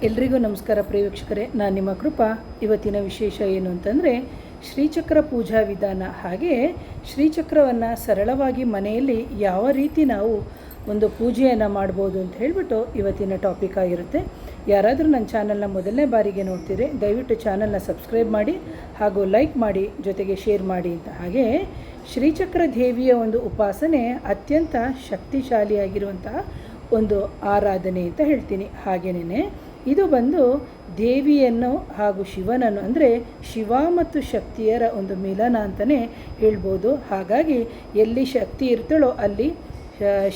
ಎಲ್ರಿಗೂ ನಮಸ್ಕಾರ ಪ್ರಿಯ ನಾನು ನಿಮ್ಮ ಕೃಪಾ. ಇವತ್ತಿನ ವಿಶೇಷ ಏನು ಅಂತಂದರೆ ಶ್ರೀಚಕ್ರ ಪೂಜಾ ವಿಧಾನ, ಹಾಗೆ ಶ್ರೀಚಕ್ರವನ್ನು ಸರಳವಾಗಿ ಮನೆಯಲ್ಲಿ ಯಾವ ರೀತಿ ನಾವು ಒಂದು ಪೂಜೆಯನ್ನು ಮಾಡ್ಬೋದು ಅಂತ ಹೇಳಿಬಿಟ್ಟು ಇವತ್ತಿನ ಟಾಪಿಕ್ ಆಗಿರುತ್ತೆ. ಯಾರಾದರೂ ನನ್ನ ಚಾನಲ್ನ ಮೊದಲನೇ ಬಾರಿಗೆ ನೋಡ್ತೀರಿ, ದಯವಿಟ್ಟು ಚಾನಲ್ನ ಸಬ್ಸ್ಕ್ರೈಬ್ ಮಾಡಿ ಹಾಗೂ ಲೈಕ್ ಮಾಡಿ, ಜೊತೆಗೆ ಶೇರ್ ಮಾಡಿ ಅಂತ. ಹಾಗೆ ಶ್ರೀಚಕ್ರ ದೇವಿಯ ಒಂದು ಉಪಾಸನೆ ಅತ್ಯಂತ ಶಕ್ತಿಶಾಲಿಯಾಗಿರುವಂತಹ ಒಂದು ಆರಾಧನೆ ಅಂತ ಹೇಳ್ತೀನಿ. ಹಾಗೆಯೇ ಇದು ಬಂದು ದೇವಿಯನ್ನು ಹಾಗೂ ಶಿವನನ್ನು, ಅಂದರೆ ಶಿವ ಮತ್ತು ಶಕ್ತಿಯರ ಒಂದು ಮಿಲನ ಅಂತಲೇ ಹೇಳ್ಬೋದು. ಹಾಗಾಗಿ ಎಲ್ಲಿ ಶಕ್ತಿ ಇರ್ತಾಳೋ ಅಲ್ಲಿ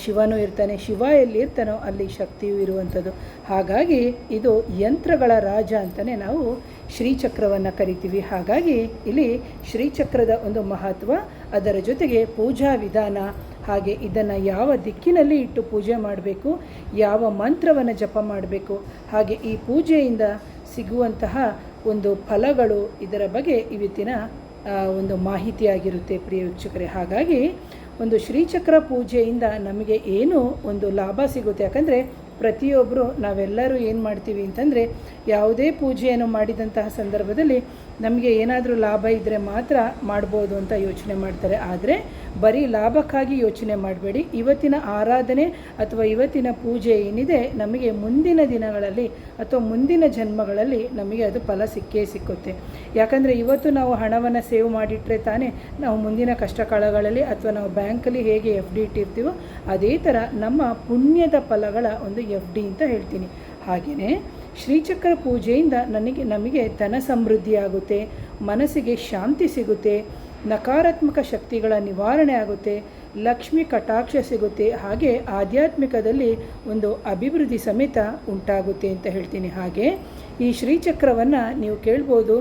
ಶಿವನೂ ಇರ್ತಾನೆ, ಶಿವ ಎಲ್ಲಿ ಇರ್ತಾನೋ ಅಲ್ಲಿ ಶಕ್ತಿಯೂ ಇರುವಂಥದ್ದು. ಹಾಗಾಗಿ ಇದು ಯಂತ್ರಗಳ ರಾಜ ಅಂತಲೇ ನಾವು ಶ್ರೀಚಕ್ರವನ್ನು ಕರಿತೀವಿ. ಹಾಗಾಗಿ ಇಲ್ಲಿ ಶ್ರೀಚಕ್ರದ ಒಂದು ಮಹತ್ವ, ಅದರ ಜೊತೆಗೆ ಪೂಜಾ ವಿಧಾನ, ಹಾಗೆ ಇದನ್ನು ಯಾವ ದಿಕ್ಕಿನಲ್ಲಿ ಇಟ್ಟು ಪೂಜೆ ಮಾಡಬೇಕು, ಯಾವ ಮಂತ್ರವನ್ನು ಜಪ ಮಾಡಬೇಕು, ಹಾಗೆ ಈ ಪೂಜೆಯಿಂದ ಸಿಗುವಂತಹ ಒಂದು ಫಲಗಳು, ಇದರ ಬಗ್ಗೆ ಇವತ್ತಿನ ಒಂದು ಮಾಹಿತಿಯಾಗಿರುತ್ತೆ ಪ್ರಿಯ ವೀಕ್ಷಕರೇ. ಹಾಗಾಗಿ ಒಂದು ಶ್ರೀಚಕ್ರ ಪೂಜೆಯಿಂದ ನಮಗೆ ಏನು ಒಂದು ಲಾಭ ಸಿಗುತ್ತೆ, ಯಾಕಂದರೆ ಪ್ರತಿಯೊಬ್ಬರು ನಾವೆಲ್ಲರೂ ಏನು ಮಾಡ್ತೀವಿ ಅಂತಂದರೆ ಯಾವುದೇ ಪೂಜೆಯನ್ನು ಮಾಡಿದಂತಹ ಸಂದರ್ಭದಲ್ಲಿ ನಮಗೆ ಏನಾದರೂ ಲಾಭ ಇದ್ದರೆ ಮಾತ್ರ ಮಾಡ್ಬೋದು ಅಂತ ಯೋಚನೆ ಮಾಡ್ತಾರೆ. ಆದರೆ ಬರೀ ಲಾಭಕ್ಕಾಗಿ ಯೋಚನೆ ಮಾಡಬೇಡಿ. ಇವತ್ತಿನ ಆರಾಧನೆ ಅಥವಾ ಇವತ್ತಿನ ಪೂಜೆ ಏನಿದೆ, ನಮಗೆ ಮುಂದಿನ ದಿನಗಳಲ್ಲಿ ಅಥವಾ ಮುಂದಿನ ಜನ್ಮಗಳಲ್ಲಿ ನಮಗೆ ಅದು ಫಲ ಸಿಕ್ಕೇ ಸಿಕ್ಕುತ್ತೆ. ಯಾಕಂದರೆ ಇವತ್ತು ನಾವು ಹಣವನ್ನು ಸೇವ್ ಮಾಡಿಟ್ರೆ ತಾನೇ ನಾವು ಮುಂದಿನ ಕಷ್ಟ ಕಾಲಗಳಲ್ಲಿ ಅಥವಾ ನಾವು ಬ್ಯಾಂಕಲ್ಲಿ ಹೇಗೆ FD ಇಟ್ಟಿರ್ತೀವೋ ಅದೇ ಥರ ನಮ್ಮ ಪುಣ್ಯದ ಫಲಗಳ ಒಂದು FD ಅಂತ ಹೇಳ್ತೀನಿ. ಹಾಗೆಯೇ ಶ್ರೀಚಕ್ರ ಪೂಜೆಯಿಂದ ನಮಗೆ ಧನ ಸಮೃದ್ಧಿ ಆಗುತ್ತೆ, ಮನಸ್ಸಿಗೆ ಶಾಂತಿ ಸಿಗುತ್ತೆ, ನಕಾರಾತ್ಮಕ ಶಕ್ತಿಗಳ ನಿವಾರಣೆ ಆಗುತ್ತೆ, ಲಕ್ಷ್ಮಿ ಕಟಾಕ್ಷ ಸಿಗುತ್ತೆ, ಹಾಗೆ ಆಧ್ಯಾತ್ಮಿಕದಲ್ಲಿ ಒಂದು ಅಭಿವೃದ್ಧಿ ಸಮೇತ ಉಂಟಾಗುತ್ತೆ ಅಂತ ಹೇಳ್ತೀನಿ. ಹಾಗೆ ಈ ಶ್ರೀಚಕ್ರವನ್ನು ನೀವು ಕೇಳ್ಬೋದು,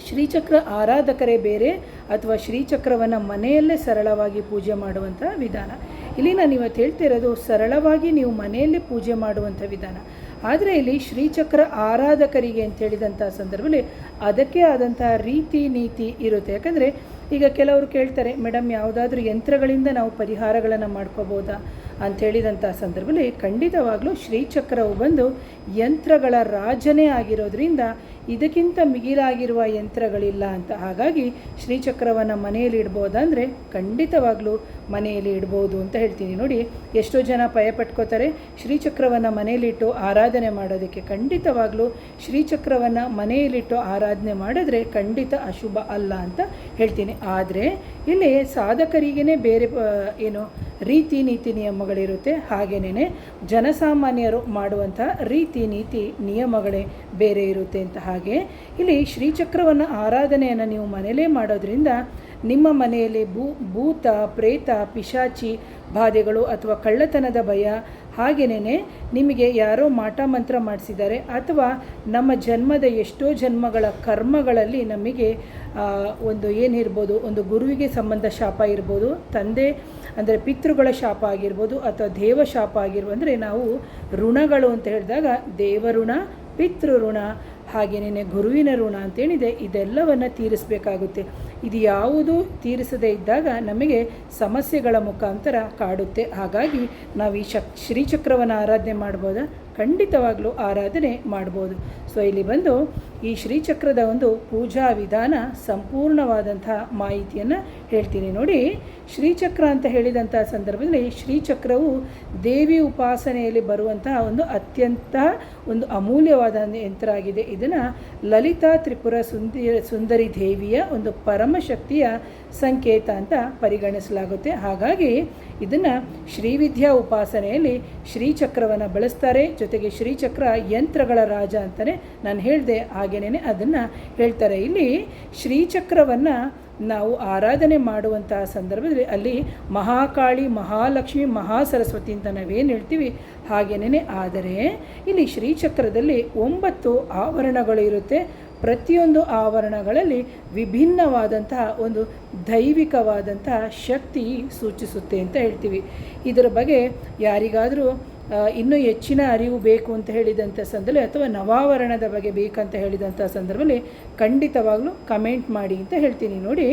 ಶ್ರೀಚಕ್ರ ಆರಾಧಕರೇ ಬೇರೆ ಅಥವಾ ಶ್ರೀಚಕ್ರವನ್ನು ಮನೆಯಲ್ಲೇ ಸರಳವಾಗಿ ಪೂಜೆ ಮಾಡುವಂಥ ವಿಧಾನ. ಇಲ್ಲಿ ನಾನು ಇವತ್ತು ಹೇಳ್ತಿರೋದು ಸರಳವಾಗಿ ನೀವು ಮನೆಯಲ್ಲೇ ಪೂಜೆ ಮಾಡುವಂಥ ವಿಧಾನ. ಆದರೆ ಇಲ್ಲಿ ಶ್ರೀಚಕ್ರ ಆರಾಧಕರಿಗೆ ಅಂತ ಹೇಳಿದಂಥ ಸಂದರ್ಭದಲ್ಲಿ ಅದಕ್ಕೆ ಆದಂತಹ ರೀತಿ ನೀತಿ ಇರುತ್ತೆ. ಯಾಕಂದರೆ ಈಗ ಕೆಲವರು ಕೇಳ್ತಾರೆ, ಮೇಡಮ್ ಯಾವುದಾದ್ರೂ ಯಂತ್ರಗಳಿಂದ ನಾವು ಪರಿಹಾರಗಳನ್ನು ಮಾಡ್ಕೋಬೋದಾ ಅಂತ ಹೇಳಿದಂಥ ಸಂದರ್ಭದಲ್ಲಿ ಖಂಡಿತವಾಗಲೂ ಶ್ರೀಚಕ್ರವು ಬಂದು ಯಂತ್ರಗಳ ರಾಜನೇ ಆಗಿರೋದ್ರಿಂದ ಇದಕ್ಕಿಂತ ಮಿಗಿಲಾಗಿರುವ ಯಂತ್ರಗಳಿಲ್ಲ ಅಂತ. ಹಾಗಾಗಿ ಶ್ರೀಚಕ್ರವನ್ನು ಮನೆಯಲ್ಲಿ ಇಡ್ಬೋದಂದರೆ ಖಂಡಿತವಾಗಲೂ ಮನೆಯಲ್ಲಿ ಇಡ್ಬೋದು ಅಂತ ಹೇಳ್ತೀನಿ. ನೋಡಿ ಎಷ್ಟೋ ಜನ ಭಯಪಟ್ಕೋತಾರೆ ಶ್ರೀಚಕ್ರವನ್ನು ಮನೆಯಲ್ಲಿಟ್ಟು ಆರಾಧನೆ ಮಾಡೋದಕ್ಕೆ. ಖಂಡಿತವಾಗಲೂ ಶ್ರೀಚಕ್ರವನ್ನು ಮನೆಯಲ್ಲಿಟ್ಟು ಆರಾಧನೆ ಮಾಡಿದ್ರೆ ಖಂಡಿತ ಅಶುಭ ಅಲ್ಲ ಅಂತ ಹೇಳ್ತೀನಿ. ಆದರೆ ಇಲ್ಲಿ ಸಾಧಕರಿಗೇ ಬೇರೆ ಏನು ರೀತಿ ನೀತಿ ನಿಯಮಗಳಿರುತ್ತೆ, ಹಾಗೆಯೇ ಜನಸಾಮಾನ್ಯರು ಮಾಡುವಂಥ ರೀತಿ ನೀತಿ ನಿಯಮಗಳೇ ಬೇರೆ ಇರುತ್ತೆ ಅಂತ. ಹಾಗೆ ಇಲ್ಲಿ ಶ್ರೀಚಕ್ರವನ್ನು ಆರಾಧನೆಯನ್ನು ನೀವು ಮನೆಯಲ್ಲೇ ಮಾಡೋದ್ರಿಂದ ನಿಮ್ಮ ಮನೆಯಲ್ಲಿ ಭೂತ ಪ್ರೇತ ಪಿಶಾಚಿ ಬಾಧೆಗಳು ಅಥವಾ ಕಳ್ಳತನದ ಭಯ, ಹಾಗೆಯೇ ನಿಮಗೆ ಯಾರೋ ಮಾಟ ಮಂತ್ರ ಮಾಡಿಸಿದ್ದಾರೆ ಅಥವಾ ನಮ್ಮ ಜನ್ಮದ ಎಷ್ಟೋ ಜನ್ಮಗಳ ಕರ್ಮಗಳಲ್ಲಿ ನಮಗೆ ಒಂದು ಏನಿರ್ಬೋದು, ಒಂದು ಗುರುವಿಗೆ ಸಂಬಂಧ ಶಾಪ ಇರ್ಬೋದು, ತಂದೆ ಅಂದರೆ ಪಿತೃಗಳ ಶಾಪ ಆಗಿರ್ಬೋದು, ಅಥವಾ ದೇವ ಶಾಪ ಆಗಿರ್ಬೋದು. ಅಂದರೆ ನಾವು ಋಣಗಳು ಅಂತ ಹೇಳಿದಾಗ ದೇವಋಣ, ಪಿತೃಋಣ, ಹಾಗೆಯೇ ಗುರುವಿನ ಋಣ ಅಂತೇನಿದೆ, ಇದೆಲ್ಲವನ್ನು ತೀರಿಸಬೇಕಾಗುತ್ತೆ. ಇದು ಯಾವುದು ತೀರಿಸದೇ ಇದ್ದಾಗ ನಮಗೆ ಸಮಸ್ಯೆಗಳ ಮುಖಾಂತರ ಕಾಡುತ್ತೆ. ಹಾಗಾಗಿ ನಾವು ಈ ಶ್ರೀಚಕ್ರವನ್ನು ಆರಾಧನೆ ಮಾಡ್ಬೋದಾ? ಖಂಡಿತವಾಗಲೂ ಆರಾಧನೆ ಮಾಡ್ಬೋದು. ಸೊ ಇಲ್ಲಿ ಬಂದು ಈ ಶ್ರೀಚಕ್ರದ ಒಂದು ಪೂಜಾ ವಿಧಾನ ಸಂಪೂರ್ಣವಾದಂಥ ಮಾಹಿತಿಯನ್ನು ಹೇಳ್ತೀನಿ. ನೋಡಿ, ಶ್ರೀಚಕ್ರ ಅಂತ ಹೇಳಿದಂಥ ಸಂದರ್ಭದಲ್ಲಿ ಶ್ರೀಚಕ್ರವು ದೇವಿ ಉಪಾಸನೆಯಲ್ಲಿ ಬರುವಂತಹ ಒಂದು ಅತ್ಯಂತ ಒಂದು ಅಮೂಲ್ಯವಾದ ಯಂತ್ರ ಆಗಿದೆ. ಇದನ್ನು ಲಲಿತಾ ತ್ರಿಪುರ ಸುಂದರಿ ದೇವಿಯ ಒಂದು ಪರಮಶಕ್ತಿಯ ಸಂಕೇತ ಅಂತ ಪರಿಗಣಿಸಲಾಗುತ್ತೆ. ಹಾಗಾಗಿ ಇದನ್ನು ಶ್ರೀವಿದ್ಯಾ ಉಪಾಸನೆಯಲ್ಲಿ ಶ್ರೀಚಕ್ರವನ್ನು ಬಳಸ್ತಾರೆ. ಜೊತೆಗೆ ಶ್ರೀಚಕ್ರ ಯಂತ್ರಗಳ ರಾಜ ಅಂತಲೇ ನಾನು ಹೇಳಿದೆ, ಹಾಗೆಯೇ ಅದನ್ನು ಹೇಳ್ತಾರೆ. ಇಲ್ಲಿ ಶ್ರೀಚಕ್ರವನ್ನು ನಾವು ಆರಾಧನೆ ಮಾಡುವಂತಹ ಸಂದರ್ಭದಲ್ಲಿ ಅಲ್ಲಿ ಮಹಾಕಾಳಿ, ಮಹಾಲಕ್ಷ್ಮಿ, ಮಹಾಸರಸ್ವತಿ ಅಂತ ನಾವೇನು ಹೇಳ್ತೀವಿ ಹಾಗೆಯೇ. ಆದರೆ ಇಲ್ಲಿ ಶ್ರೀಚಕ್ರದಲ್ಲಿ 9 ಆವರಣಗಳು ಇರುತ್ತೆ. ಪ್ರತಿಯೊಂದು ಆವರಣಗಳಲ್ಲಿ ವಿಭಿನ್ನವಾದಂತಹ ಒಂದು ದೈವಿಕವಾದಂತಹ ಶಕ್ತಿ ಸೂಚಿಸುತ್ತೆ ಅಂತ ಹೇಳ್ತೀವಿ. ಇದರ ಬಗ್ಗೆ ಯಾರಿಗಾದರೂ ಇನ್ನೂ ಹೆಚ್ಚಿನ ಅರಿವು ಬೇಕು ಅಂತ ಹೇಳಿದಂಥ ಸಂದರ್ಭದಲ್ಲಿ ಅಥವಾ ನವಾವರಣದ ಬಗ್ಗೆ ಬೇಕಂತ ಹೇಳಿದಂಥ ಸಂದರ್ಭದಲ್ಲಿ ಖಂಡಿತವಾಗಲೂ ಕಮೆಂಟ್ ಮಾಡಿ ಅಂತ ಹೇಳ್ತೀನಿ. ನೋಡಿ.